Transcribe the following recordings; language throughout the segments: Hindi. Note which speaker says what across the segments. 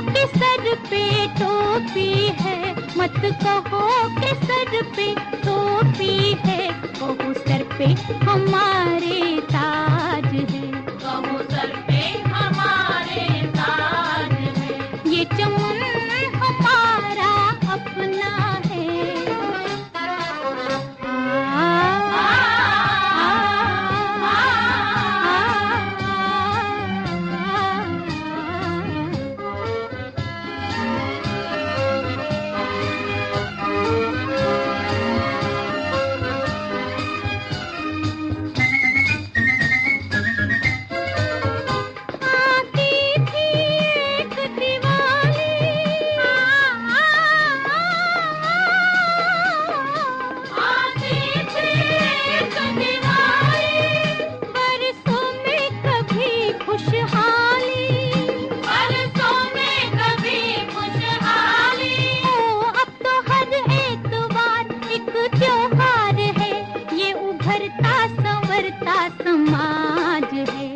Speaker 1: कि सर पे टोपी है, मत कहो कि सर पे टोपी है, कहो सर पे हमारे ताज है, कहो सर पे हमारे ताज है, ये चमन हमारा अपना है। समाज है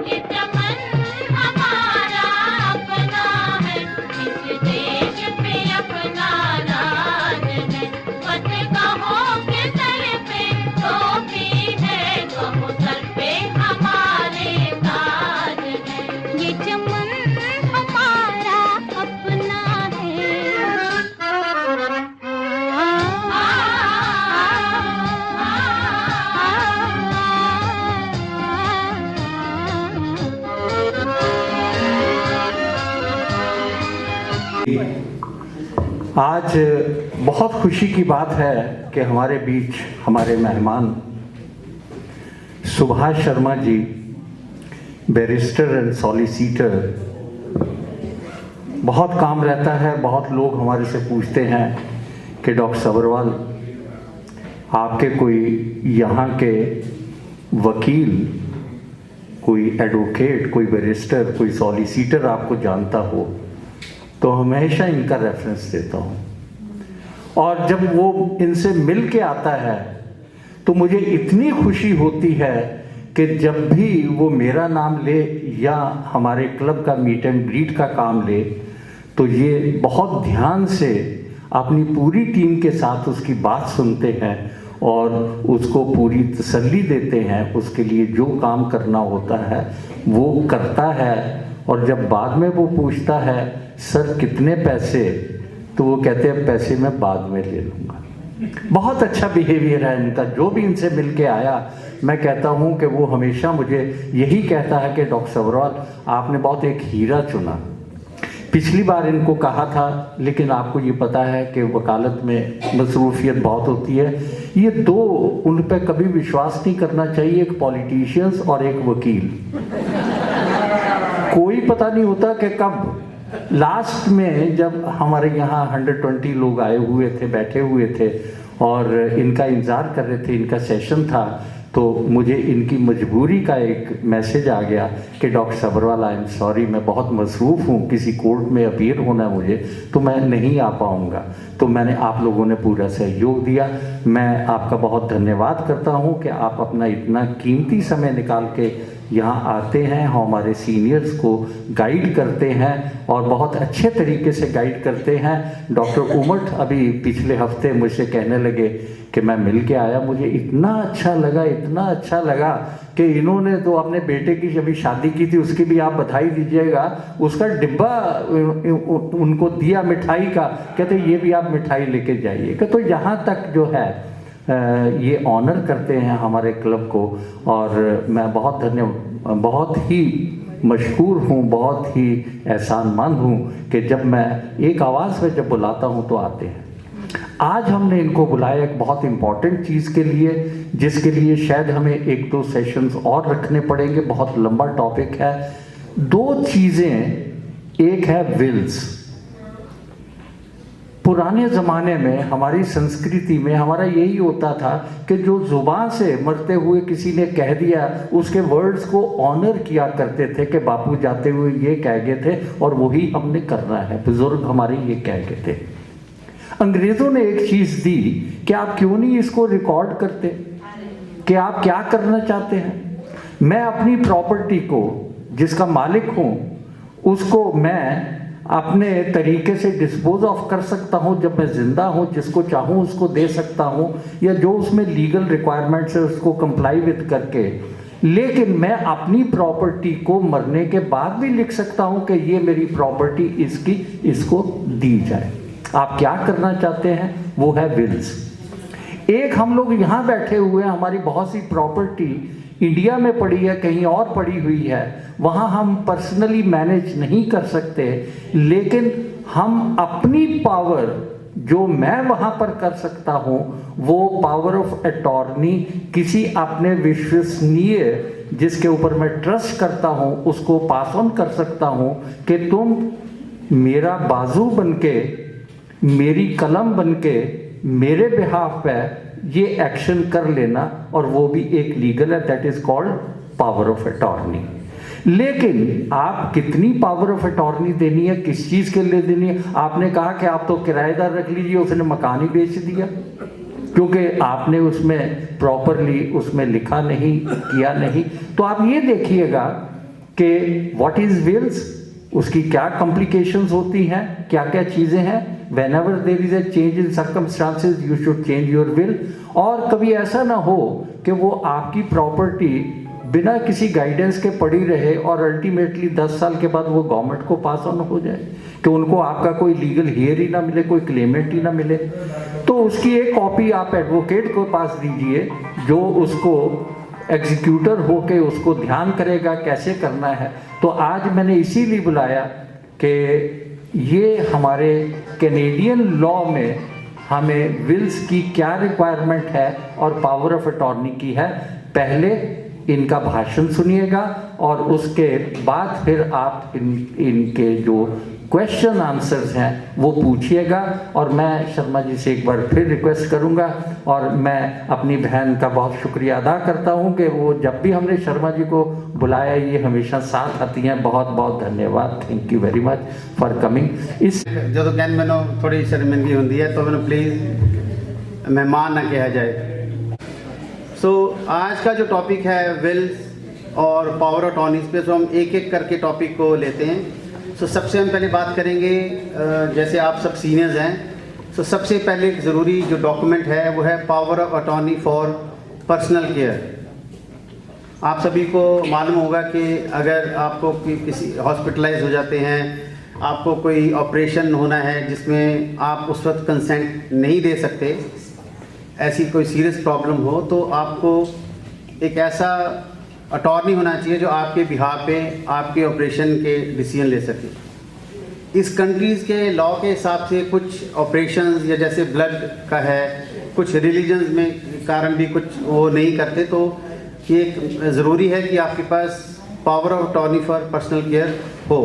Speaker 1: ये चमन हमारा अपना है, इस देश पे अपना राज है, मत कहो कि सर पे टोपी है, कहो सर पे हमारे ताज है, ये चमन हमारा अपना है।
Speaker 2: आज बहुत खुशी की बात है कि हमारे बीच हमारे मेहमान Subhash Sharma ji, barrister and solicitor. बहुत काम रहता है, बहुत लोग हमारे से पूछते हैं कि डॉक्टर सभरवाल, आपके कोई यहाँ के वकील, कोई एडवोकेट, कोई बैरिस्टर, कोई सॉलिसिटर आपको जानता हो? तो हमेशा इनका रेफरेंस देता हूँ, और जब वो इनसे मिल के आता है तो मुझे इतनी खुशी होती है कि जब भी वो मेरा नाम ले या हमारे क्लब का मीट एंड ग्रीट का काम ले तो ये बहुत ध्यान से अपनी पूरी टीम के साथ उसकी बात सुनते हैं और उसको पूरी तसल्ली देते हैं। उसके लिए जो काम करना होता है वो करता है, और जब बाद में वो पूछता है सर कितने पैसे, तो वो कहते हैं पैसे मैं बाद में ले लूँगा। बहुत अच्छा बिहेवियर है इनका। जो भी इनसे मिल के आया, मैं कहता हूँ कि वो हमेशा मुझे यही कहता है कि डॉक्टर सभरवाल, आपने बहुत एक हीरा चुना। पिछली बार इनको कहा था, लेकिन आपको ये पता है कि वकालत में मसरूफियत बहुत होती है। ये दो, उन पर कभी विश्वास नहीं करना चाहिए, एक पॉलिटिशियंस और एक वकील। कोई पता नहीं होता कि कब लास्ट में जब हमारे यहाँ 120 लोग आए हुए थे, बैठे हुए थे और इनका इंतज़ार कर रहे थे, इनका सेशन था, तो मुझे इनकी मजबूरी का एक मैसेज आ गया कि doctor Sabharwal, I am sorry, मैं बहुत मसरूफ़ हूँ, किसी कोर्ट में अपीयर होना है मुझे, तो मैं नहीं आ पाऊँगा। तो मैंने, आप लोगों ने पूरा सहयोग दिया। मैं आपका बहुत धन्यवाद करता हूँ कि आप अपना इतना कीमती समय निकाल के यहाँ आते हैं, हमारे सीनियर्स को गाइड करते हैं और बहुत अच्छे तरीके से गाइड करते हैं। डॉक्टर उमट अभी पिछले हफ्ते मुझसे कहने लगे कि मैं मिल के आया, मुझे इतना अच्छा लगा, इतना अच्छा लगा कि इन्होंने तो अपने बेटे की अभी शादी की थी, उसकी भी आप बधाई दीजिएगा। उसका डिब्बा उनको दिया मिठाई का, कहते ये भी आप मिठाई लेके जाइएगा। तो यहाँ तक जो है ये ऑनर करते हैं हमारे क्लब को, और मैं बहुत ही मशहूर हूँ, बहुत ही एहसानमंद हूँ कि जब मैं एक आवाज़ में जब बुलाता हूँ तो आते हैं। आज हमने इनको बुलाया एक बहुत इम्पॉर्टेंट चीज़ के लिए, जिसके लिए शायद हमें 1-2 सेशंस और रखने पड़ेंगे, बहुत लंबा टॉपिक है। 2 चीज़ें, एक है विल्स। पुराने ज़माने में हमारी संस्कृति में हमारा यही होता था कि जो ज़ुबान से मरते हुए किसी ने कह दिया, उसके वर्ड्स को ऑनर किया करते थे कि बापू जाते हुए ये कह गए थे और वही हमने करना है, बुजुर्ग हमारे ये कह गए थे। अंग्रेज़ों ने एक चीज़ दी कि आप क्यों नहीं इसको रिकॉर्ड करते कि आप क्या करना चाहते हैं। मैं अपनी प्रॉपर्टी को, जिसका मालिक हूँ, उसको मैं अपने तरीके से डिस्पोज ऑफ कर सकता हूँ जब मैं जिंदा हूँ, जिसको चाहूँ उसको दे सकता हूँ, या जो उसमें लीगल रिक्वायरमेंट्स है उसको कंप्लाई विद करके। लेकिन मैं अपनी प्रॉपर्टी को मरने के बाद भी लिख सकता हूँ कि ये मेरी प्रॉपर्टी इसकी, इसको दी जाए। आप क्या करना चाहते हैं, वो है विल्स। एक हम लोग यहाँ बैठे हुए हैं, हमारी बहुत सी प्रॉपर्टी इंडिया में पड़ी है, कहीं और पड़ी हुई है, वहाँ हम पर्सनली मैनेज नहीं कर सकते, लेकिन हम अपनी पावर जो मैं वहाँ पर कर सकता हूँ वो पावर ऑफ अटॉर्नी किसी अपने विश्वसनीय जिसके ऊपर मैं ट्रस्ट करता हूँ उसको पास ऑन कर सकता हूँ कि तुम मेरा बाजू बनके, मेरी कलम बनके मेरे बिहाफ पे ये एक्शन कर लेना, और वो भी एक लीगल है, that is called power of attorney. लेकिन आप कितनी पावर ऑफ अटॉर्नी देनी है, किस चीज के लिए देनी है? आपने कहा कि आप तो किराएदार रख लीजिए, उसने मकान ही बेच दिया क्योंकि आपने उसमें प्रॉपरली उसमें लिखा नहीं, किया नहीं। तो आप ये देखिएगा कि व्हाट इज विल्स, उसकी क्या कॉम्प्लिकेशंस होती हैं, क्या क्या चीजें हैं। Whenever there is a change in circumstances, you should change your will। और कभी ऐसा ना हो कि वो आपकी प्रॉपर्टी बिना किसी गाइडेंस के पड़ी रहे और अल्टीमेटली 10 साल के बाद वो गवर्नमेंट को पास ऑन हो जाए, कि उनको आपका कोई लीगल हियर ही ना मिले, कोई क्लेमेंट ही ना मिले। तो उसकी एक कॉपी आप एडवोकेट को पास दीजिए जो उसको एग्जीक्यूटर होके उसको ध्यान करेगा कैसे करना है। तो आज मैंने इसीलिए बुलाया कि ये हमारे कैनेडियन लॉ में हमें विल्स की क्या रिक्वायरमेंट है और पावर ऑफ अटॉर्नी की है। पहले इनका भाषण सुनिएगा और उसके बाद फिर आप इनके जो क्वेश्चन आंसर्स हैं वो पूछिएगा। और मैं शर्मा जी से एक बार फिर रिक्वेस्ट करूंगा, और मैं अपनी बहन का बहुत शुक्रिया अदा करता हूं कि वो जब भी हमने शर्मा जी को बुलाया ये हमेशा साथ आती हैं। बहुत बहुत धन्यवाद, thank you very much for coming. इस
Speaker 3: जो तो कहन मैंने थोड़ी शर्मिंदगी होती है तो मैंने प्लीज़ मेहमान ना कहा जाए। सो आज का जो टॉपिक है विल्स और पावर ऑफ अटॉर्नी पे, तो हम एक एक करके टॉपिक को लेते हैं। सो सबसे हम पहले बात करेंगे, जैसे आप सब सीनियर्स हैं, सो सबसे पहले एक ज़रूरी जो डॉक्यूमेंट है वो है power of attorney for personal care. आप सभी को मालूम होगा कि अगर आपको किसी हॉस्पिटलाइज हो जाते हैं, आपको कोई ऑपरेशन होना है जिसमें आप उस वक्त कंसेंट नहीं दे सकते, ऐसी कोई सीरियस प्रॉब्लम हो, तो आपको एक ऐसा अटॉर्नी होना चाहिए जो आपके बिहाफ पे आपके ऑपरेशन के डिसीजन ले सके। इस कंट्रीज़ के लॉ के हिसाब से कुछ ऑपरेशंस या जैसे ब्लड का है, कुछ रिलीजन्स में कारण भी कुछ वो नहीं करते, तो ये ज़रूरी है कि आपके पास power of attorney for personal care हो,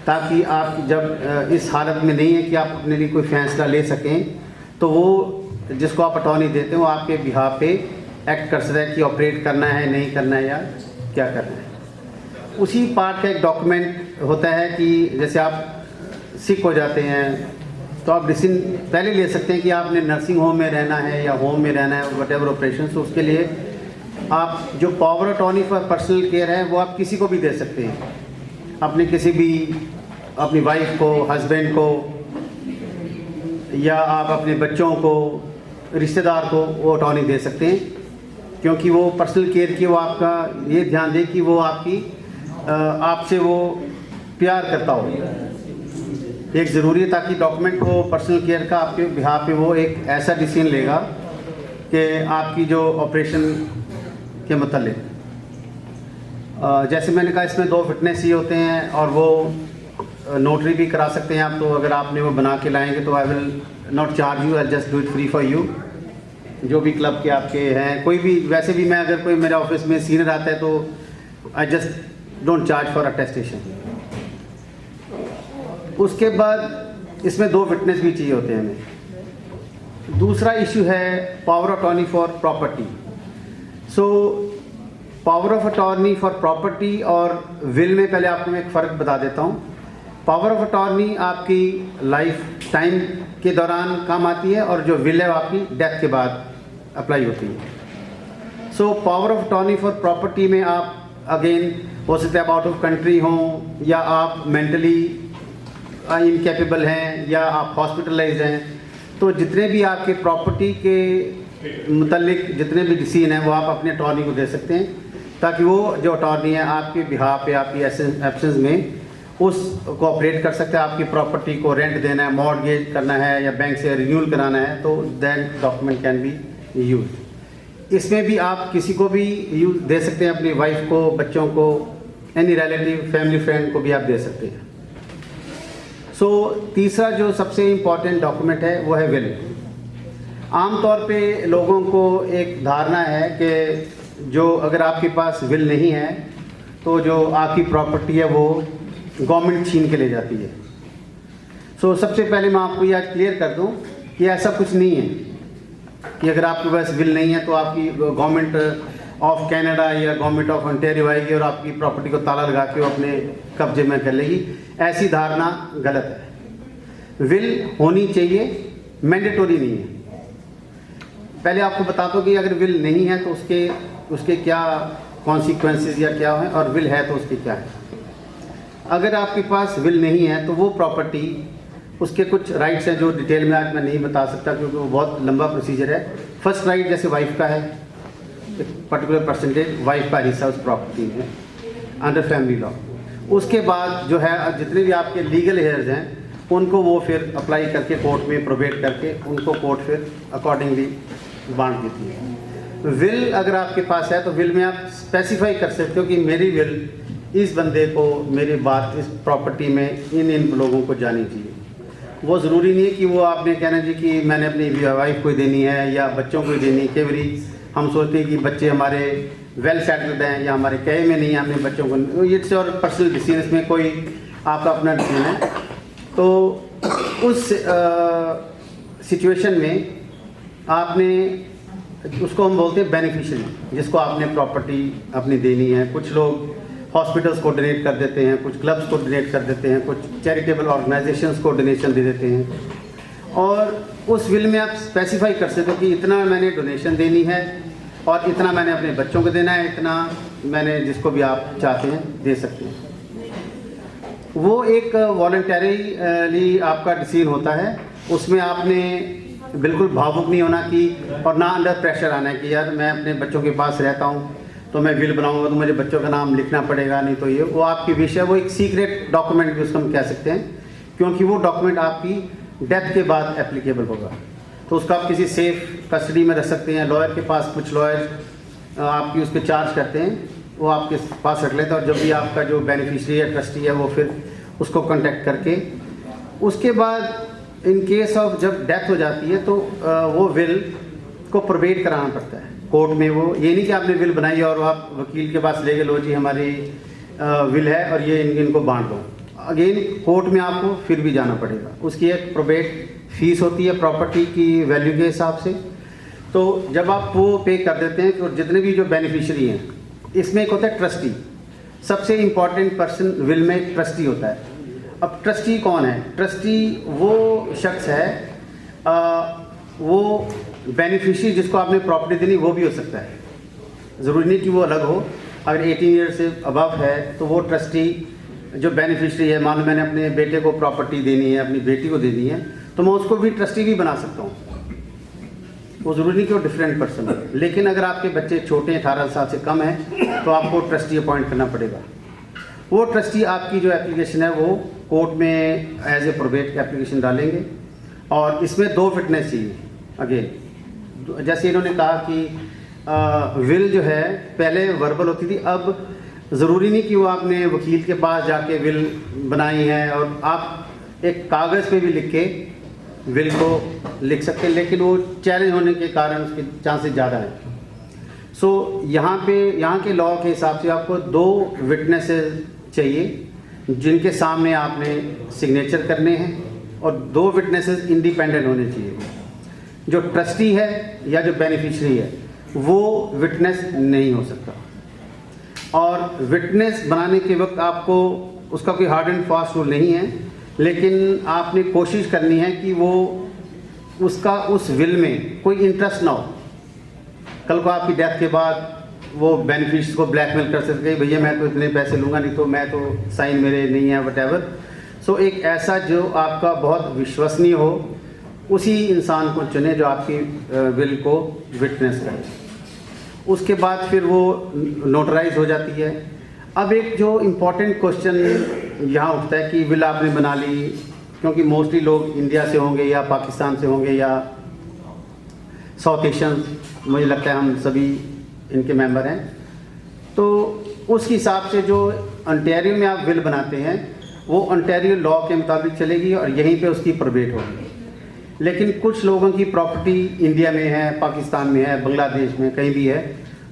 Speaker 3: ताकि आप जब इस हालत में नहीं है कि आप अपने लिए कोई फैसला ले सकें, तो वो जिसको आप अटॉर्नी देते हैं वो आपके बिहाफ पे एक्ट कर सकता है कि ऑपरेट करना है, नहीं करना है, या क्या करना है। उसी पार्ट का एक डॉक्यूमेंट होता है कि जैसे आप सिक हो जाते हैं तो आप डिसीजन पहले ले सकते हैं कि आपने नर्सिंग होम में रहना है या होम में रहना है, वट एवर ऑपरेशन। तो उसके लिए आप जो power attorney for personal care है वो आप किसी को भी दे सकते हैं, अपने किसी भी अपनी वाइफ को, हस्बैंड को, या आप अपने बच्चों को, रिश्तेदार को वो अटॉर्नी दे सकते हैं, क्योंकि वो पर्सनल केयर की वो आपका ये ध्यान दे कि वो आपसे वो प्यार करता हो। एक ज़रूरी है ताकि डॉक्यूमेंट वो पर्सनल केयर का आपके बिहाफ पे वो एक ऐसा डिसीजन लेगा कि आपकी जो ऑपरेशन के मतलब जैसे मैंने कहा इसमें 2 फिटनेस ही होते हैं और वो नोटरी भी करा सकते हैं आप। तो अगर आपने वो बना के लाएंगे तो I will not charge you, I just do it free for you. जो भी क्लब के आपके हैं, कोई भी, वैसे भी मैं अगर कोई मेरे ऑफिस में सीनियर आता है तो I just don't charge for attestation. उसके बाद इसमें 2 विटनेस भी चाहिए होते हैं हमें। दूसरा इशू है power of attorney for property. So power of attorney for property और विल में पहले आपको मैं एक फ़र्क बता देता हूँ। पावर ऑफ अटॉर्नी आपकी लाइफ टाइम के दौरान काम आती है और जो विल है वो आपकी डेथ के बाद अप्लाई होती है। So power of attorney for property में आप अगेन हो सकता है आप आउट ऑफ कंट्री हों, या आप मेंटली इनकेपेबल हैं, या आप हॉस्पिटलाइज हैं, तो जितने भी आपके प्रॉपर्टी के मुतल्लिक जितने भी डिसीजन हैं वो आप अपने अटॉर्नी को दे सकते हैं, ताकि वो जो अटॉर्नी है आपके बिहाफ पे आपकी एब्सेंस में उस कोऑपरेट कर सकते हैं। आपकी प्रॉपर्टी को रेंट देना है, मॉर्गेज करना है, या बैंक से रिन्यूअल कराना है, तो then document can be use. इसमें भी आप किसी को भी यूज दे सकते हैं, अपनी वाइफ को, बच्चों को, एनी रिलेटिव, फैमिली फ्रेंड को भी आप दे सकते हैं। सो तीसरा जो सबसे इम्पॉर्टेंट डॉक्यूमेंट है वो है विल। आमतौर पे लोगों को एक धारणा है कि जो अगर आपके पास विल नहीं है तो जो आपकी प्रॉपर्टी है वो गवर्नमेंट छीन के ले जाती है। सो सबसे पहले मैं आपको ये आज क्लियर कर दूं कि ऐसा कुछ नहीं है कि अगर आपके पास विल नहीं है तो आपकी गवर्नमेंट ऑफ कनाडा या गवर्नमेंट ऑफ ऑन्टेरियो आएगी और आपकी प्रॉपर्टी को ताला लगा के वो अपने कब्जे में कर लेगी। ऐसी धारणा गलत है। विल होनी चाहिए, मैंडेटोरी नहीं है। पहले आपको बता दो कि अगर विल नहीं है तो उसके क्या कॉन्सिक्वेंसेस या क्या है, और विल है तो उसके क्या है। अगर आपके पास विल नहीं है तो वो प्रॉपर्टी, उसके कुछ राइट्स हैं जो डिटेल में आज मैं नहीं बता सकता क्योंकि वो बहुत लंबा प्रोसीजर है। फर्स्ट राइट जैसे वाइफ का है, एक पर्टिकुलर परसेंटेज वाइफ का हिस्सा उस प्रॉपर्टी में अंडर फैमिली लॉ। उसके बाद जो है जितने भी आपके लीगल हेयर्स हैं उनको वो फिर अप्लाई करके कोर्ट में प्रोबेट करके उनको कोर्ट फिर अकॉर्डिंगली बांट देती है। विल अगर आपके पास है तो विल में आप स्पेसिफाई कर सकते हो कि मेरी विल इस बंदे को, मेरी बात इस प्रॉपर्टी में इन लोगों को जानी चाहिए। वो ज़रूरी नहीं है कि वो आपने कहना जी कि मैंने अपनी वाइफ को देनी है या बच्चों को देनी है। कई बारी हम सोचते हैं कि बच्चे हमारे वेल सेटल्ड हैं या हमारे कहे में नहीं है, हमने बच्चों को, इट्स और पर्सनल डिसीजन में कोई आपका अपना डिसीजन है। तो उस सिचुएशन में आपने, उसको हम बोलते हैं बेनिफिशियरी, जिसको आपने प्रॉपर्टी अपनी देनी है। कुछ लोग हॉस्पिटल्स को डोनेट कर देते हैं, कुछ क्लब्स को डोनेट कर देते हैं, कुछ चैरिटेबल ऑर्गेनाइजेशंस को डोनेशन दे देते हैं। और उस विल में आप स्पेसिफाई कर सकते हो कि इतना मैंने डोनेशन देनी है और इतना मैंने अपने बच्चों को देना है, इतना मैंने जिसको भी आप चाहते हैं दे सकते हैं। वो एक वॉलंटरीली आपका डिसीजन होता है। उसमें आपने बिल्कुल भावुक नहीं होना कि, और ना अंडर प्रेशर आना है कि यार मैं अपने बच्चों के पास रहता हूँ तो मैं विल बनाऊंगा तो मुझे बच्चों का नाम लिखना पड़ेगा, नहीं तो ये वो आपकी विश है। वो एक सीक्रेट डॉक्यूमेंट भी उसको हम कह सकते हैं, क्योंकि वो डॉक्यूमेंट आपकी डेथ के बाद एप्लीकेबल होगा। तो उसको आप किसी सेफ कस्टडी में रख सकते हैं। लॉयर के पास, कुछ लॉयर आपकी उस पर चार्ज करते हैं, वो आपके पास रख लेते हैं, और जब भी आपका जो बेनिफिशियरी है, ट्रस्टी है, वो फिर उसको कॉन्टेक्ट करके उसके बाद इन केस ऑफ जब डेथ हो जाती है तो वो विल को प्रोबेट कराना पड़ता है कोर्ट में। वो ये नहीं कि आपने विल बनाई और आप वकील के पास ले गए, लो जी हमारी विल है और ये इनको बांट दो। अगेन कोर्ट में आपको फिर भी जाना पड़ेगा। उसकी एक प्रोबेट फीस होती है प्रॉपर्टी की वैल्यू के हिसाब से। तो जब आप वो पे कर देते हैं तो जितने भी जो बेनिफिशियरी हैं, इसमें एक होता है ट्रस्टी। सबसे इम्पॉर्टेंट पर्सन विल में ट्रस्टी होता है। अब ट्रस्टी कौन है? ट्रस्टी वो शख्स है, वो बेनिफिशियरी जिसको आपने प्रॉपर्टी देनी वो भी हो सकता है, ज़रूरी नहीं कि वो अलग हो। अगर 18 ईयर से अबव है तो वो ट्रस्टी जो बेनिफिशियरी है, मान लो मैंने अपने बेटे को प्रॉपर्टी देनी है, अपनी बेटी को देनी है, तो मैं उसको भी ट्रस्टी भी बना सकता हूँ। वो ज़रूरी नहीं कि वो डिफरेंट पर्सन है। लेकिन अगर आपके बच्चे छोटे 18 साल से कम हैं तो आपको ट्रस्टी अपॉइंट करना पड़ेगा। वो ट्रस्टी आपकी जो एप्लीकेशन है वो कोर्ट में एज ए प्रोबेट एप्लीकेशन डालेंगे, और इसमें 2 फिटनेस चाहिए। अगेन जैसे इन्होंने कहा कि विल जो है पहले वर्बल होती थी, अब ज़रूरी नहीं कि वो आपने वकील के पास जाके विल बनाई है, और आप एक कागज़ पे भी लिख के विल को लिख सकते हैं, लेकिन वो चैलेंज होने के कारण उसके चांसेस ज़्यादा हैं। सो यहाँ के लॉ के हिसाब से आपको 2 विटनेसेस चाहिए जिनके सामने आपने सिग्नेचर करने हैं, और 2 विटनेसेस इंडिपेंडेंट होने चाहिए। जो ट्रस्टी है या जो बेनिफिशियरी है वो विटनेस नहीं हो सकता। और विटनेस बनाने के वक्त आपको उसका कोई हार्ड एंड फास्ट रूल नहीं है, लेकिन आपने कोशिश करनी है कि वो उसका उस विल में कोई इंटरेस्ट ना हो। कल को आपकी डेथ के बाद वो बेनिफिशियरी को ब्लैकमेल कर सकते भैया मैं तो इतने पैसे लूँगा, नहीं तो मैं तो साइन मेरे नहीं है वटेवर। सो एक ऐसा जो आपका बहुत विश्वसनीय हो, उसी इंसान को चुने जो आपकी विल को विटनेस करे। उसके बाद फिर वो नोटराइज हो जाती है। अब एक जो इम्पोर्टेंट क्वेश्चन यहाँ उठता है कि विल आपने बना ली, क्योंकि मोस्टली लोग इंडिया से होंगे या पाकिस्तान से होंगे या साउथ एशियन, मुझे लगता है हम सभी इनके मेंबर हैं, तो उस हिसाब से जो ओंटारियो में आप विल बनाते हैं वो ओंटारियो लॉ के मुताबिक चलेगी और यहीं पे उसकी प्रोबेट होगी। लेकिन कुछ लोगों की प्रॉपर्टी इंडिया में है, पाकिस्तान में है, बांग्लादेश में कहीं भी है,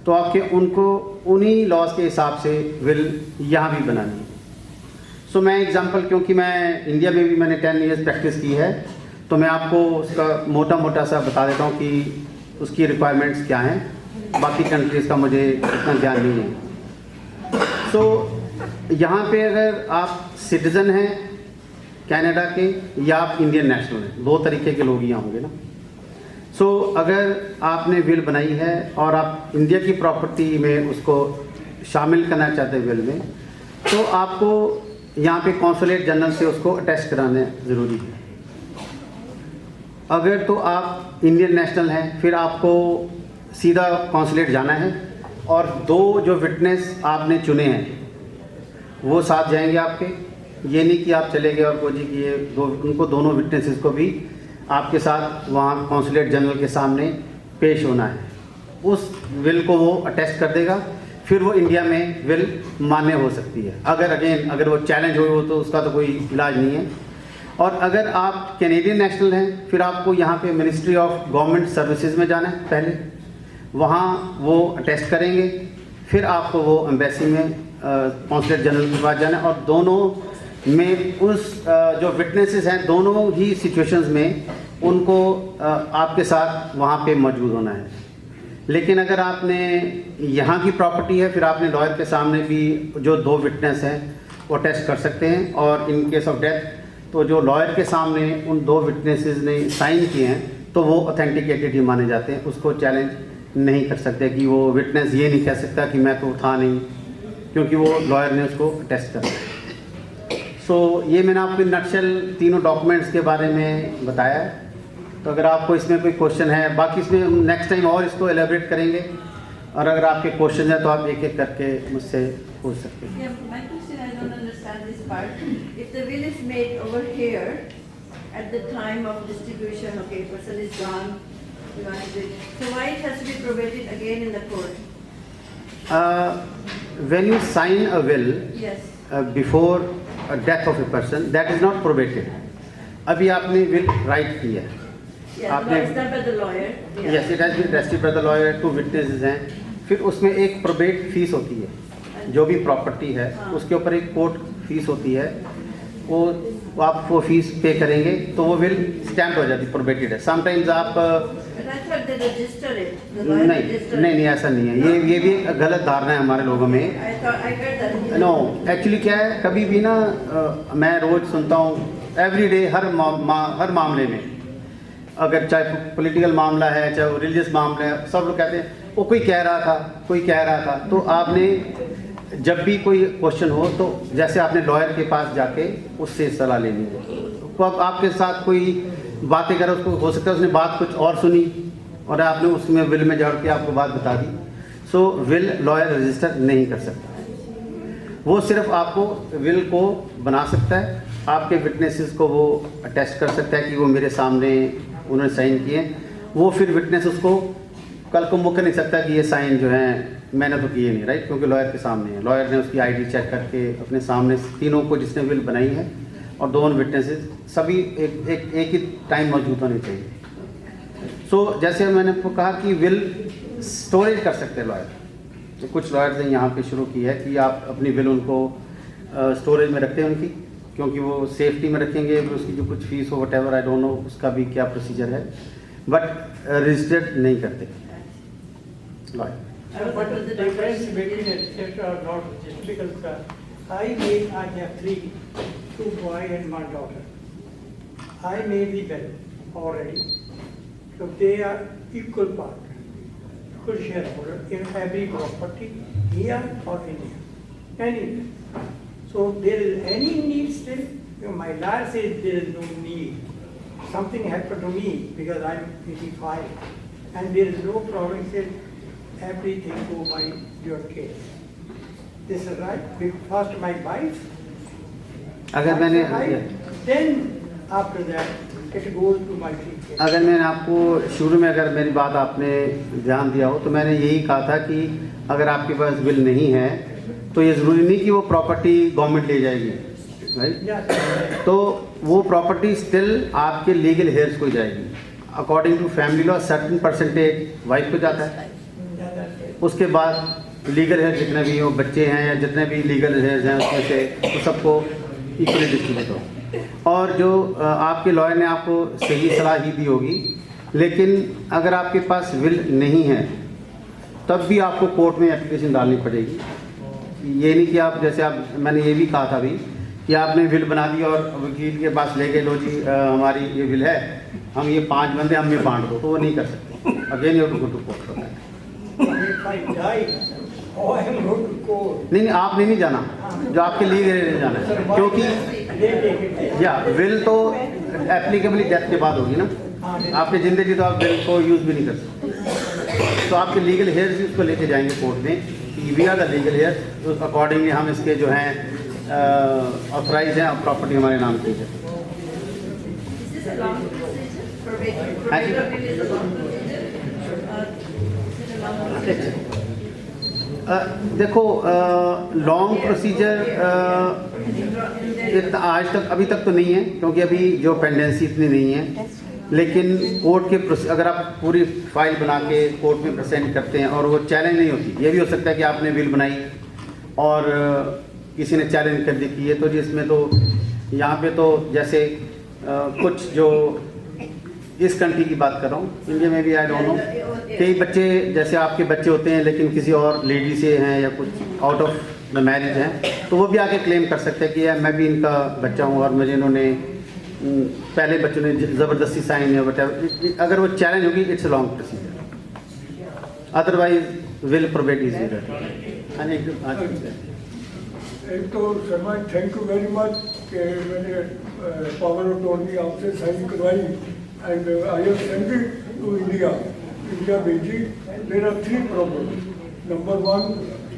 Speaker 3: तो आपके उनको उन्हीं लॉज के हिसाब से विल यहाँ भी बनानी है। सो मैं एग्जांपल, क्योंकि मैं इंडिया में भी मैंने 10 इयर्स प्रैक्टिस की है, तो मैं आपको उसका मोटा मोटा सा बता देता हूँ कि उसकी रिक्वायरमेंट्स क्या हैं। बाकी कंट्रीज़ का मुझे इतना ज्ञान नहीं है। सो यहाँ पे अगर आप सिटीज़न हैं कनाडा के या आप इंडियन नेशनल हैं, दो तरीके के लोग यहाँ होंगे ना। सो अगर आपने विल बनाई है और आप इंडिया की प्रॉपर्टी में उसको शामिल करना चाहते हैं विल में, तो आपको यहाँ पे कॉन्सुलेट जनरल से उसको अटैच कराना ज़रूरी है। अगर तो आप इंडियन नेशनल हैं, फिर आपको सीधा कॉन्सुलेट जाना है और दो जो विटनेस आपने चुने हैं वो साथ जाएंगे आपके। ये नहीं कि आप चले गए और को जी कि ये उनको दोनों विटनेसेस को भी आपके साथ वहाँ कॉन्सुलेट जनरल के सामने पेश होना है। उस विल को वो अटेस्ट कर देगा, फिर वो इंडिया में विल मान्य हो सकती है। अगर वो चैलेंज हो तो उसका तो कोई इलाज नहीं है। और अगर आप कैनेडियन नेशनल हैं, फिर आपको यहाँ पे मिनिस्ट्री ऑफ गवर्नमेंट सर्विसेज में जाना है पहले, वहाँ वो अटेस्ट करेंगे, फिर आपको वो एम्बेसी में कॉन्सुलेट जनरल के पास जाना है और दोनों में उस जो विटनेसेस हैं दोनों ही सिचुएशंस में उनको आपके साथ वहाँ पे मौजूद होना है। लेकिन अगर आपने यहाँ की प्रॉपर्टी है, फिर आपने लॉयर के सामने भी जो दो विटनेस हैं वो टेस्ट कर सकते हैं, और इन केस ऑफ डेथ तो जो लॉयर के सामने उन दो विटनेसेस ने साइन किए हैं तो वो ऑथेंटिकेटेड ही माने जाते हैं। उसको चैलेंज नहीं कर सकते कि वो विटनेस ये नहीं कह सकता कि मैं तो था नहीं, क्योंकि वो लॉयर ने उसको टेस्ट कर। सो ये मैंने आपको नटशेल तीनों डॉक्यूमेंट्स के बारे में बताया है। तो अगर आपको इसमें कोई क्वेश्चन है, बाकी इसमें हम नेक्स्ट टाइम और इसको एलेबरेट करेंगे, और अगर आपके क्वेश्चन है तो आप एक एक करके मुझसे पूछ सकते हैं।
Speaker 4: My question, I don't understand this part. If the will is made over here at the time of distribution, okay, person is gone, so why it has to be probated again in the court?
Speaker 3: When you sign a will
Speaker 4: Yes.
Speaker 3: before a death of a person, that is not probated. अभी आपने will write किया है,
Speaker 4: Yeah,
Speaker 3: आपने
Speaker 4: no, it's done by the lawyer. Yeah.
Speaker 3: yes, it has been attested by the lawyer, 2 witnesses हैं, फिर उसमें एक प्रोबेट फीस होती है, जो भी प्रॉपर्टी है उसके ऊपर एक कोर्ट फीस होती है, वो आप वो फीस पे करेंगे तो वो विल स्टैम्प हो जाती है, प्रोबेटेड है। समटाइम्स आप
Speaker 4: But I thought they register it. The lawyer register it.
Speaker 3: नहीं ऐसा नहीं है, ये भी एक गलत धारणा है हमारे लोगों में।
Speaker 4: I heard that.
Speaker 3: No, actually क्या है, कभी भी ना मैं रोज़ सुनता हूँ एवरीडे हर मामले में, अगर चाहे पॉलिटिकल मामला है चाहे रिलीजियस मामला है, सब लोग कहते हैं वो कोई कह रहा था। तो आपने जब भी कोई क्वेश्चन हो तो जैसे आपने लॉयर के पास जाके उससे सलाह लेनी है। तो अब आपके साथ कोई बातें करे, उसको हो सकता है उसने बात कुछ और सुनी और आपने उसमें विल में जोड़ के आपको बात बता दी। सो विल लॉयर रजिस्टर नहीं कर सकता, वो सिर्फ आपको विल को बना सकता है, आपके विटनेसेस को वो अटेस्ट कर सकता है कि वो मेरे सामने उन्होंने साइन किए। वो फिर विटनेस उसको कल को मुकर नहीं सकता कि ये साइन जो है मैंने तो किए नहीं, राइट, क्योंकि लॉयर के सामने है। लॉयर ने उसकी आईडी चेक करके अपने सामने तीनों को जिसने विल बनाई है और दोनों विटनेसेस सभी एक ही टाइम मौजूद होने चाहिए। सो जैसे मैंने आपको कहा कि विल स्टोरेज कर सकते हैं लॉयर, तो कुछ लॉयर्स ने यहाँ पे शुरू की है कि आप अपनी विल उनको स्टोरेज में रखते हैं उनकी, क्योंकि वो सेफ्टी में रखेंगे, फिर उसकी जो कुछ फीस हो व्हाटएवर, आई डोंट नो उसका भी क्या प्रोसीजर है, बट रजिस्टर्ड नहीं करते lawyer.
Speaker 5: What is the difference between registered or not registered? Because I have 3, 2 boys and 1 daughter. I made the will already, so they are equal part. equal shareholder in every property here or India, anywhere. So there is any need still? My lawyer says there is no need. Something happened to me because I'm 85 and there is no problem. He said everything go by your case. This is right. First my wife.
Speaker 3: अगर मैंने
Speaker 5: Then after that it goes to my case.
Speaker 3: अगर मैंने आपको शुरू में अगर मेरी बात आपने ध्यान दिया हो तो मैंने यही कहा था कि अगर आपके पास विल नहीं है तो ये ज़रूरी नहीं कि वो प्रॉपर्टी गवर्नमेंट ले जाएगी, राइट? तो वो प्रॉपर्टी स्टिल आपके लीगल हेयर्स को जाएगी। According to family law certain percentage wife को जाता है, उसके बाद लीगल हेयर्स जितने भी हो, बच्चे हैं या जितने भी लीगल हेयर्स हैं उसमें से तो सबको इक्वली डिस्ट्रीब्यूट हो। और जो आपके लॉयर ने आपको सही सलाह ही दी होगी, लेकिन अगर आपके पास विल नहीं है तब भी आपको कोर्ट में एप्लीकेशन डालनी पड़ेगी। ये नहीं कि आप जैसे आप मैंने ये भी कहा था अभी कि आपने विल बना दी और वकील के पास ले गए, लो जी हमारी ये विल है, हम ये 5 बंदे हम ये बांट दो, तो वो नहीं कर सकते। Again you have to go to court for that. नहीं, आपने नहीं जाना, जो आपके लीगल जाना है, क्योंकि या विल तो एप्लीकेबली डेथ के बाद होगी ना, आपकी ज़िंदगी तो आप विल को यूज़ भी नहीं कर सकते। तो आपके लीगल हेयर्स भी उसको लेके जाएंगे कोर्ट में कि we are the legal heirs, तो अकॉर्डिंगली हम इसके जो हैं ऑथराइज हैं, प्रॉपर्टी हमारे नाम की है। देखो लॉन्ग प्रोसीजर आज तक अभी तक तो नहीं है, क्योंकि अभी जो पेंडेंसी इतनी नहीं है, लेकिन कोर्ट के अगर आप पूरी फाइल बना के कोर्ट में प्रेजेंट करते हैं और वो चैलेंज नहीं होती, ये भी हो सकता है कि आपने विल बनाई और किसी ने चैलेंज कर दी की है, तो जिसमें तो यहाँ पे तो जैसे कुछ जो इस कंट्री की बात कर रहा हूँ, इंडिया में भी आई डोंट नो, कई बच्चे जैसे आपके बच्चे होते हैं लेकिन किसी और लेडी से हैं या कुछ आउट ऑफ द मैरिज हैं, तो वो भी आके क्लेम कर सकते हैं कि यार मैं भी इनका बच्चा हूँ और मुझे इन्होंने पहले बच्चों ने ज़बरदस्ती साइन या वट, अगर वो चैलेंज होगी it's a long procedure, otherwise will probate is
Speaker 6: एक तो Sharma thank you very much कि मैंने पावर ऑफ अटॉर्नी आपसे साइन करवाई and I have send it to India भेजी। There are 3 problems. Number 1,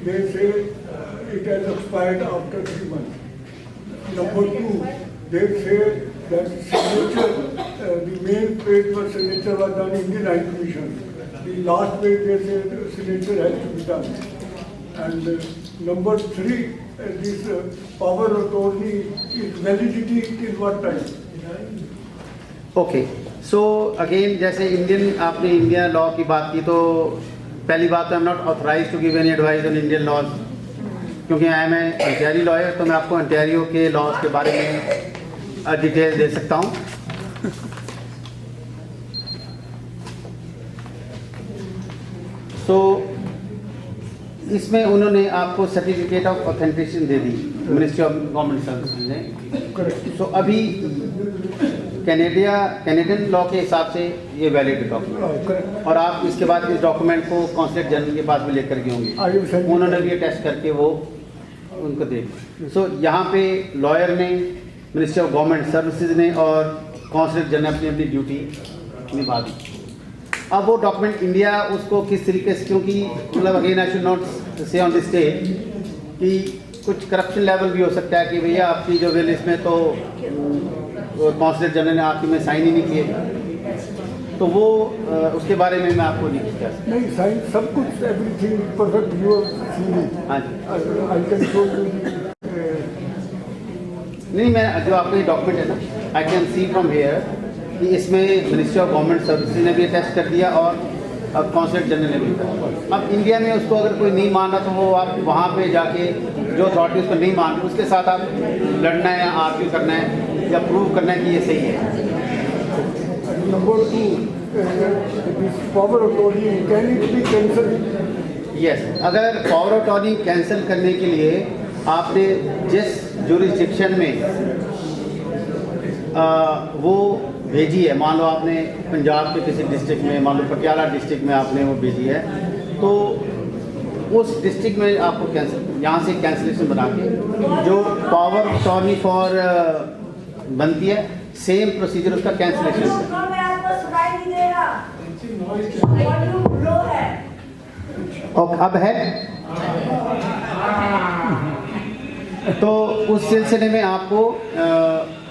Speaker 6: they say it has expired after 3 months। Number 2, they say that signature, the main page for signature was done in the High Commission. The last page they say the signature has to be done. And number 3, this power of attorney is validity till what time?
Speaker 3: Okay, so again जैसे इंडियन आपने इंडियन लॉ की बात की, तो पहली बात तो I am not authorise to give any advice on Indian laws, क्योंकि आई एम अंटेरियो लॉयर, तो मैं आपको अंटेरियो के लॉज के बारे में डिटेल दे सकता हूँ। सो इसमें उन्होंने आपको certificate of authentication they the ministry of government services ने। सो अभी कैनेडियन लॉ के हिसाब से ये वैलिड डॉक्यूमेंट, और आप इसके बाद इस डॉक्यूमेंट को कॉन्सुलेट जनरल के पास भी लेकर के होंगे, उन्होंने भी टेस्ट करके वो उनको दे। सो यहाँ पे लॉयर ने, मिनिस्ट्री ऑफ गवर्नमेंट सर्विसेज ने और कॉन्सुलेट जनरल अपनी अपनी ड्यूटी निभा दी। अब वो डॉक्यूमेंट इंडिया उसको किस तरीके से, क्योंकि मतलब अगेन आई शुड नॉट से ऑन दिस स्टेज कि कुछ करप्शन लेवल भी हो सकता है कि भैया आपकी जो विल इसमें तो कॉन्सुलेट जनरल ने आपकी में साइन ही नहीं किए, तो वो उसके बारे में मैं आपको नहीं कह सकता।
Speaker 6: नहीं, साइन सब कुछ everything perfect you have seen it.
Speaker 3: हाँ जी,
Speaker 6: आई कैन शो यू।
Speaker 3: नहीं, मैं जो आपका ये डॉक्यूमेंट है ना, I can see from here कि इसमें मिनिस्ट्री ऑफ गवर्नमेंट सर्विसेज ने भी टेस्ट कर दिया और अब कॉन्सुलेट जनरल ने भी किया। अब इंडिया में उसको अगर कोई नहीं माना तो वो आप वहाँ पे जाके जो अथॉरिटी उसको नहीं मान उसके साथ आप लड़ना है, आर्ग्यू करना है या प्रूव करना है कि ये सही है।
Speaker 6: Number 2, this power of attorney can it be cancel?
Speaker 3: Yes, अगर पावर ऑफ अटॉर्नी कैंसिल करने के लिए आपने जिस जुरिस्डिक्शन में वो भेजी है, मान लो आपने पंजाब के किसी डिस्ट्रिक्ट में, मान लो पटियाला डिस्ट्रिक्ट में आपने वो भेजी है, तो उस डिस्ट्रिक्ट में आपको कैंसिल, यहाँ से कैंसिलेशन बना के जो पावर ऑफ अटॉर्नी फॉर बनती है, सेम प्रोसीजर उसका कैंसिलेशन और अब है। तो उस सिलसिले में आपको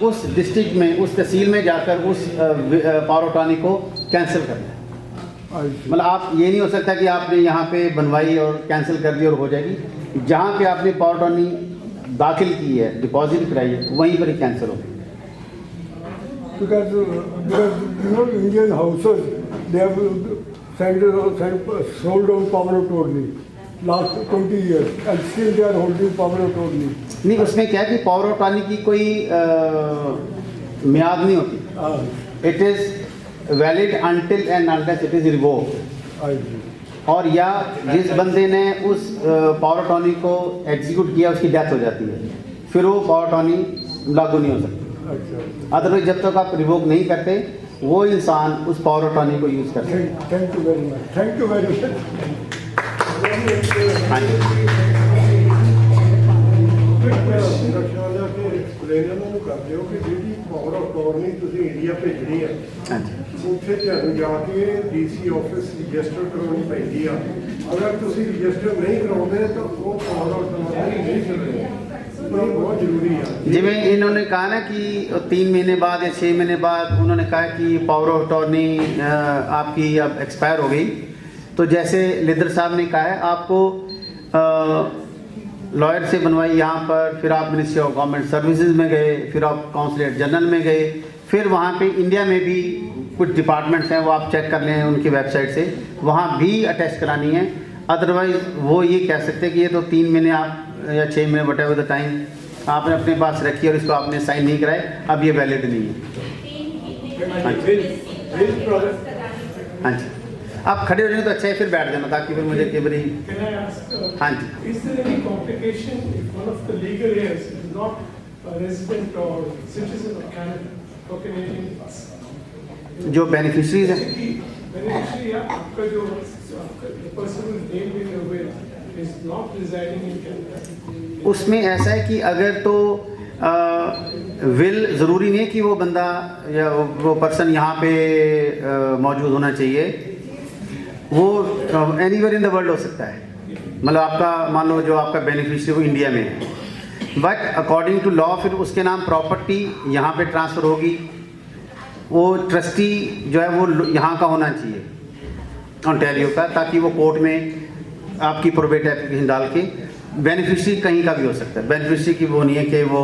Speaker 3: उस डिस्ट्रिक्ट में, उस तहसील में जाकर उस पावर ऑफ अटॉर्नी को कैंसिल करना है। मतलब आप ये नहीं हो सकता कि आपने यहाँ पे बनवाई और कैंसिल कर दी और हो जाएगी। जहाँ पे आपने पावर ऑफ अटॉर्नी दाखिल की है, डिपॉजिट कराई है, वहीं पर ही कैंसिल होगी।
Speaker 6: Because Indian houses, they have sold out power of attorney last 20 years and still they are holding power of attorney.
Speaker 3: नहीं, उसमें क्या है कि पावर ऑफ अटॉर्नी की कोई मियाद नहीं होती। It is valid until and unless it is revoked. और या जिस बंदे ने उस पावर ऑफ अटॉर्नी को एग्जीक्यूट किया उसकी डेथ हो जाती है, फिर वो पावर ऑफ अटॉर्नी लागू नहीं हो सकती। अदरवाइज जब तक आप रिवोक नहीं करते, वो इंसान उस पावर ऑफ अटॉर्नी को यूज़ करते हैं।
Speaker 6: Thank you very much. Thank you very much.
Speaker 3: हाँ जी।
Speaker 7: ਕਰਦੇ ਹੋ ਕਿ ਜਿਹੜੀ ਪਾਵਰ ਆਫ ਅਟਾਰਨੀ ਤੁਸੀਂ ਇੰਡੀਆ ਭੇਜਣੀ ਹੈ,
Speaker 3: ਹਾਂਜੀ
Speaker 7: ਉੱਥੇ ਤੁਹਾਨੂੰ ਜਾ ਕੇ ਡੀਸੀ ਆਫਿਸ ਰਜਿਸਟਰ ਕਰਾਉਣੀ ਪੈਂਦੀ ਆ। ਅਗਰ ਤੁਸੀਂ ਰਜਿਸਟਰ ਨਹੀਂ ਕਰਾਉਂਦੇ ਤਾਂ ਉਹ ਪਾਵਰ ਆਫ ਅਟਾਰਨੀ ਨਹੀਂ ਚੱਲੇਗੀ। ਇਹ ਬਹੁਤ ਜ਼ਰੂਰੀ ਆ।
Speaker 3: जिमें इन्होंने कहा ना कि 3 महीने बाद या 6 महीने बाद उन्होंने कहा कि पावर ऑफ अटॉर्नी आपकी अब एक्सपायर हो गई, तो जैसे लिदर साहब ने कहा है आपको लॉयर से बनवाई यहाँ पर, फिर आप मिनिस्ट्री ऑफ गवर्नमेंट सर्विसेज में गए, फिर आप काउंसलेट जनरल में गए, फिर वहाँ पे इंडिया में भी कुछ डिपार्टमेंट्स हैं, वो आप चेक कर लें उनकी वेबसाइट से, वहाँ भी अटैच करानी है। अदरवाइज़ वो ये कह सकते हैं कि ये तो 3 महीने आप या 6 महीने वट एवर द टाइम आपने अपने पास रखी और इसको आपने साइन नहीं कराए, अब ये वैलिड नहीं है। हाँ जी, हाँ जी, आप खड़े हो जाएंगे तो अच्छा है, फिर बैठ जाना ताकि फिर मुझे कई बारी। हाँ जी,
Speaker 7: Is there any complication if one of the legal heirs is not a resident or citizen of Canada for Canadian pass?
Speaker 3: जो बेनिफिशरीज हैं,
Speaker 7: Beneficiary आपका जो the person who is named in the will is not residing in Canada.
Speaker 3: उसमें ऐसा है कि अगर तो विल ज़रूरी नहीं है कि वो बंदा या वो पर्सन यहाँ पे मौजूद होना चाहिए, वो एनीवेयर इन द वर्ल्ड हो सकता है। मतलब आपका मान लो जो आपका बेनिफिशियरी वो इंडिया में है, बट अकॉर्डिंग टू लॉ फिर उसके नाम प्रॉपर्टी यहाँ पे ट्रांसफ़र होगी। वो ट्रस्टी जो है वो यहाँ का होना चाहिए, ओंटारियो का, ताकि वो कोर्ट में आपकी प्रोबेट एप्लीकेशन डाल के, बेनिफिशियरी कहीं का भी हो सकता है। बेनिफिशियरी की वो नहीं है कि वो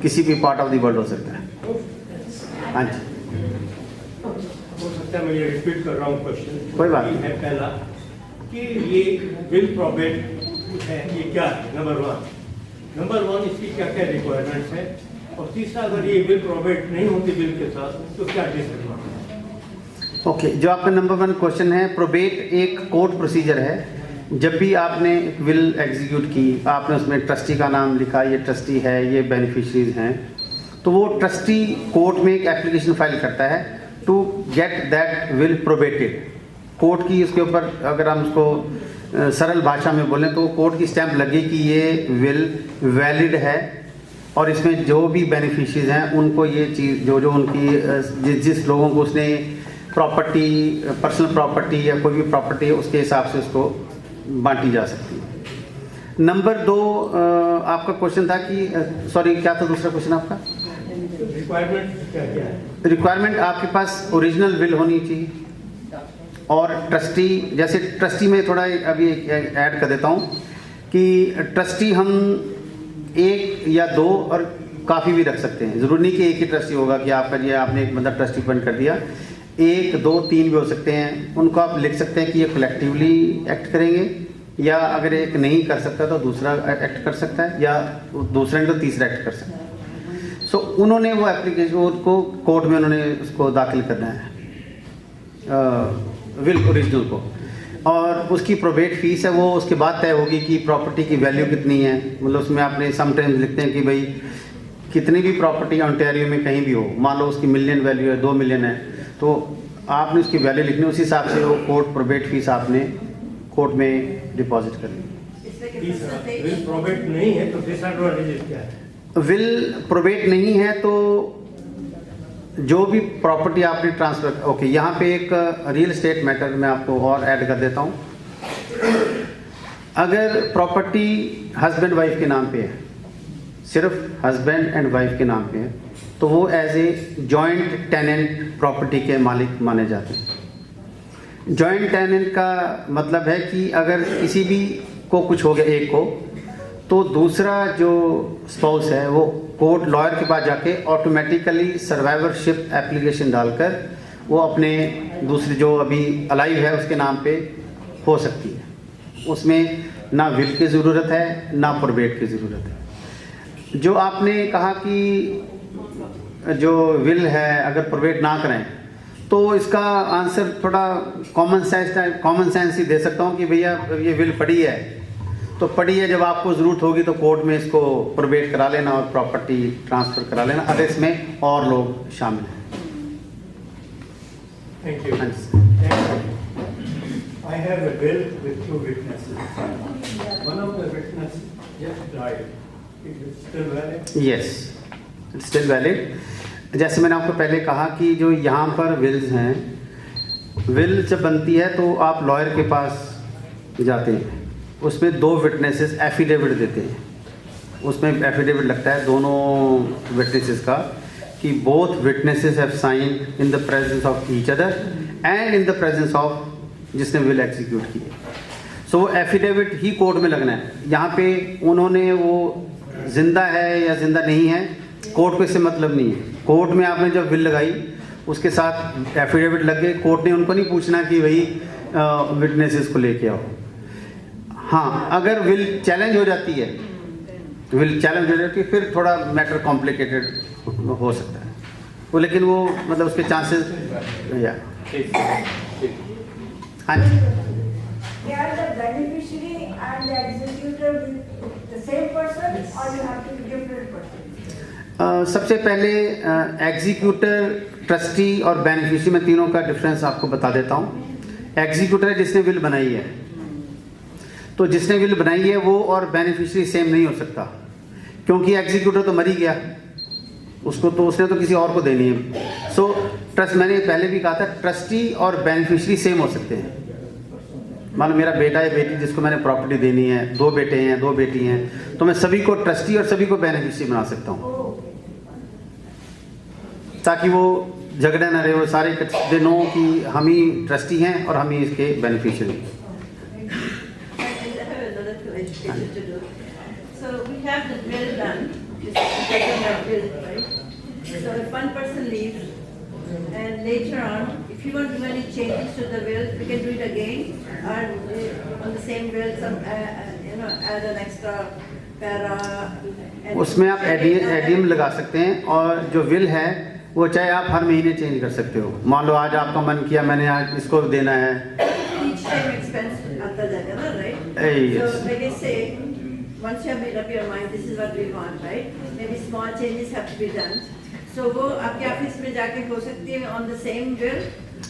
Speaker 3: किसी भी पार्ट ऑफ द वर्ल्ड हो सकता है। हाँ जी,
Speaker 8: हो सकता है मैं ये रिपीट कर रहा हूँ क्वेश्चन।
Speaker 3: कोई बात नहीं।
Speaker 8: है पहला कि ये विल प्रोबेट है, ये क्या है? नंबर वन इसकी क्या क्या रिक्वायरमेंट्स है, और तीसरा अगर ये विल प्रोबेट नहीं होती विल के साथ तो क्या डिसएडवांटेज?
Speaker 3: ओके, जो आपका नंबर 1 क्वेश्चन है, प्रोबेट एक कोर्ट प्रोसीजर है। जब भी आपने एक विल एग्जीक्यूट की, आपने उसमें ट्रस्टी का नाम लिखा, ये ट्रस्टी है, ये बेनिफिशरीज हैं, तो वो ट्रस्टी कोर्ट में एक एप्लीकेशन फाइल करता है to get that will probated. Court की इसके ऊपर अगर हम उसको सरल भाषा में बोलें तो कोर्ट की स्टैंप लगे कि ये विल वैलिड है, और इसमें जो भी बेनिफिशरीज हैं उनको ये चीज़ जो उनकी जिस लोगों को उसने प्रॉपर्टी, पर्सनल प्रॉपर्टी या कोई भी प्रॉपर्टी है, उसके हिसाब से उसको बांटी जा सकती है। नंबर 2 आपका क्वेश्चन था कि सॉरी क्या था दूसरा क्वेश्चन आपका?
Speaker 8: रिक्वायरमेंट क्या क्या है?
Speaker 3: रिक्वायरमेंट आपके पास ओरिजिनल विल होनी चाहिए, और ट्रस्टी, जैसे ट्रस्टी में थोड़ा अभी ऐड कर देता हूँ कि ट्रस्टी हम 1 या 2 और काफ़ी भी रख सकते हैं। ज़रूरी नहीं कि एक ही ट्रस्टी होगा कि आपका ये आपने एक बंदा ट्रस्टी अपॉइंट कर दिया, 1, 2, 3 भी हो सकते हैं। उनको आप लिख सकते हैं कि ये कलेक्टिवली एक्ट करेंगे, या अगर एक नहीं कर सकता तो दूसरा एक्ट कर सकता है, या दूसरा नहीं तो तीसरा एक्ट कर सकता है। सो उन्होंने वो एप्लीकेशन को कोर्ट में उन्होंने उसको दाखिल करना है विल ओरिजिनल को, और उसकी प्रोबेट फीस है वो उसके बाद तय होगी कि प्रॉपर्टी की वैल्यू कितनी है। मतलब उसमें आपने समटाइम्स लिखते हैं कि भाई कितनी भी प्रॉपर्टी ओंटारियो में कहीं भी हो, मान लो उसकी मिलियन वैल्यू है, 2 मिलियन है, तो आपने उसकी वैल्यू लिखनी, उस हिसाब से वो कोर्ट प्रोबेट फीस आपने कोर्ट में डिपॉजिट कर लेंगे।
Speaker 4: It's like a
Speaker 8: तीसरा,
Speaker 4: percentage.
Speaker 8: विल प्रोबेट नहीं है तो डिसएडवांटेजेस क्या है?
Speaker 3: विल प्रोबेट नहीं है तो जो भी प्रॉपर्टी आपने ट्रांसफर, ओके, यहाँ पे एक रियल एस्टेट मैटर मैं आपको और ऐड कर देता हूँ। अगर प्रॉपर्टी हस्बैंड वाइफ के नाम पे है, सिर्फ हस्बैंड एंड वाइफ के नाम पे है, तो वो as a joint tenant property के मालिक माने जाते हैं। जॉइंट टेनेंट का मतलब है कि अगर किसी भी को कुछ हो गया, एक को, तो दूसरा जो स्पाउस है वो कोर्ट लॉयर के पास जाके ऑटोमेटिकली सर्वाइवरशिप एप्लीकेशन डालकर वो अपने दूसरे जो अभी अलाइव है उसके नाम पे हो सकती है। उसमें ना विल की ज़रूरत है ना प्रोबेट की ज़रूरत है। जो आपने कहा कि जो विल है अगर प्रोबेट ना करें, तो इसका आंसर थोड़ा कॉमन सेंस ही दे सकता हूँ कि भैया ये विल पड़ी है तो पड़ी है, जब आपको ज़रूरत होगी तो कोर्ट में इसको प्रोबेट करा लेना और प्रॉपर्टी ट्रांसफ़र करा लेना, अगर इसमें और लोग शामिल हैं।
Speaker 8: Thank you.
Speaker 3: हाँ जी।
Speaker 8: I have a will with two witnesses. One of the witnesses just died. Is it still valid?
Speaker 3: Yes, it's still valid. जैसे मैंने आपको पहले कहा कि जो यहाँ पर विल्स हैं, विल जब बनती है तो आप लॉयर के पास जाते हैं, उसमें दो विटनेसेस एफिडेविट देते हैं। उसमें एफिडेविट लगता है दोनों विटनेसेस का कि both witnesses have signed in the presence of each other and in the presence of जिसने विल एग्जीक्यूट की। सो वो एफिडेविट ही कोर्ट में लगना है। यहाँ पे उन्होंने वो जिंदा है या जिंदा नहीं है, कोर्ट को इससे मतलब नहीं है। कोर्ट में आपने जब विल लगाई उसके साथ एफिडेविट लग गए, कोर्ट ने उनको नहीं पूछना कि वही विटनेसेस को लेके आओ। हाँ, अगर विल चैलेंज हो जाती है, फिर थोड़ा मैटर कॉम्प्लिकेटेड हो सकता है वो, लेकिन वो मतलब उसके चांसेस या हाँ जी।
Speaker 9: Are the beneficiary and the executor the same person or you have to be different person?
Speaker 3: सबसे पहले एग्जीक्यूटर, ट्रस्टी और बेनिफिशियरी में तीनों का डिफरेंस आपको बता देता हूँ। एग्जीक्यूटर है जिसने विल बनाई है, तो जिसने विल बनाई है वो और बेनिफिशियरी सेम नहीं हो सकता, क्योंकि एग्जीक्यूटर तो मर ही गया, उसको तो उसने तो किसी और को देनी है। सो ट्रस्ट, मैंने पहले भी कहा था, ट्रस्टी और बेनिफिशियरी सेम हो सकते हैं। मान लो मेरा बेटा या बेटी जिसको मैंने प्रॉपर्टी देनी है, दो बेटे हैं, दो बेटी हैं, तो मैं सभी को ट्रस्टी और सभी को बेनिफिशियरी बना सकता हूँ, ताकि वो झगड़ा ना रहे, वो सारे दे नो कि हम ही ट्रस्टी हैं और हम ही इसके beneficiary.
Speaker 4: To do. So we have the will done, this is will, right? So if one person leaves and later on, if you want to do any changes to the will, we can do it again, or on the same will, some, add an extra para.
Speaker 3: उसमें आप एडीएम लगा सकते हैं, और जो विल है वो चाहे आप हर महीने चेंज कर सकते हो। मान लो आज आपका मन किया मैंने आज इसको देना है,
Speaker 4: Each time expense आता जाएगा ना, right?
Speaker 3: Yes.
Speaker 4: So like I say, once you have made up your mind, this is what we want, right? Maybe small changes have to be done. So वो आपके ऑफिस में जाके हो सकती है on the same will.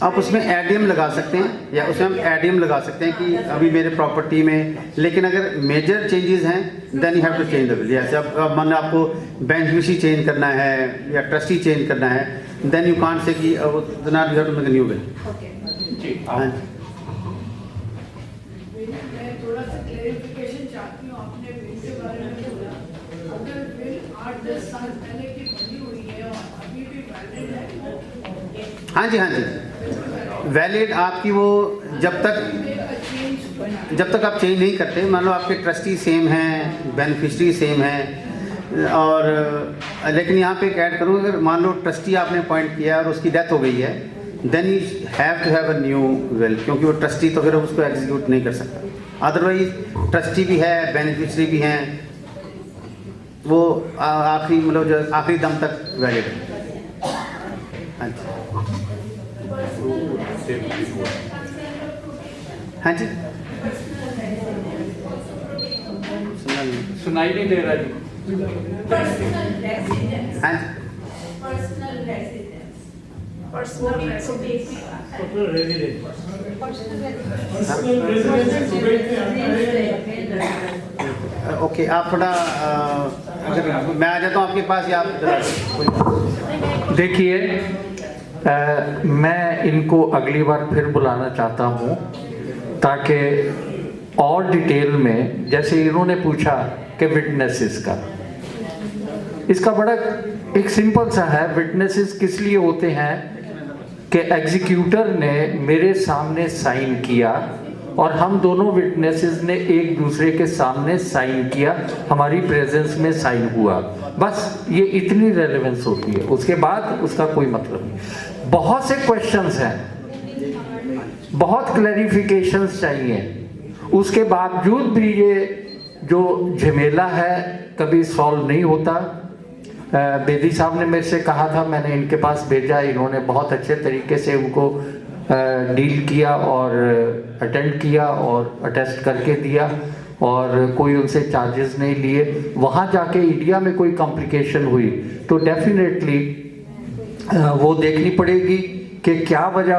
Speaker 3: आप उसमें एडीएम लगा सकते हैं, या उसमें हम एडीएम लगा सकते हैं कि अभी मेरे प्रॉपर्टी में, लेकिन अगर मेजर चेंजेस हैं then you have to change the will. जैसे अब मान लो आपको बेनिफिशियरी चेंज करना है या ट्रस्टी चेंज करना है, देन यू कांट से कि not you have to make a new will. हाँ जी।
Speaker 9: मैं थोड़ा सा क्लेरिफिकेशन चाहती हूँ। आपने विल के बारे में बोला, अगर विल 8-10 साल पहले की बनी हुई है और अभी भी वैलिड है?
Speaker 3: हाँ जी, हाँ जी, वैलिड आपकी वो जब तक आप चेंज नहीं करते। मान लो आपके ट्रस्टी सेम हैं, बेनिफिशियरी सेम है, और लेकिन यहाँ पे एक ऐड करूँ, अगर मान लो ट्रस्टी आपने अपॉइंट किया और उसकी डेथ हो गई है, then you have to have a new will, क्योंकि वो ट्रस्टी तो फिर उसको एग्जीक्यूट नहीं कर सकता। अदरवाइज ट्रस्टी भी है, बेनिफिशियरी भी हैं, वो आखिरी मतलब जो आखिरी दम तक वैलिड है। हाँ जी, हाँ जी,
Speaker 2: सुनाई नहीं दे रहा जी।
Speaker 9: Personal residence.
Speaker 3: हाँ जी,
Speaker 9: Personal residence. personal residence.
Speaker 8: Personal resident
Speaker 3: okay, आप थोड़ा अगर मैं आ जाता हूँ आपके पास या आप
Speaker 2: देखिए, मैं इनको अगली बार फिर बुलाना चाहता हूँ ताकि और डिटेल में, जैसे इन्होंने पूछा कि विटनेसेस का, इसका बड़ा एक सिंपल सा है। विटनेसेस किस लिए होते हैं कि एग्जीक्यूटर ने मेरे सामने साइन किया और हम दोनों विटनेसेस ने एक दूसरे के सामने साइन किया, हमारी प्रेजेंस में साइन हुआ, बस ये इतनी रेलेवेंस होती है। उसके बाद उसका कोई मतलब नहीं। बहुत से क्वेश्चंस हैं, बहुत क्लैरिफिकेशंस चाहिए, उसके बावजूद भी ये जो झमेला है कभी सॉल्व नहीं होता। बेदी साहब ने मेरे से कहा था, मैंने इनके पास भेजा, इन्होंने बहुत अच्छे तरीके से उनको डील किया और अटेंड किया और अटेस्ट करके दिया और कोई उनसे चार्जेस नहीं लिए। वहाँ जाके इंडिया में कोई कॉम्प्लिकेशन हुई तो डेफिनेटली वो देखनी पड़ेगी कि क्या वजह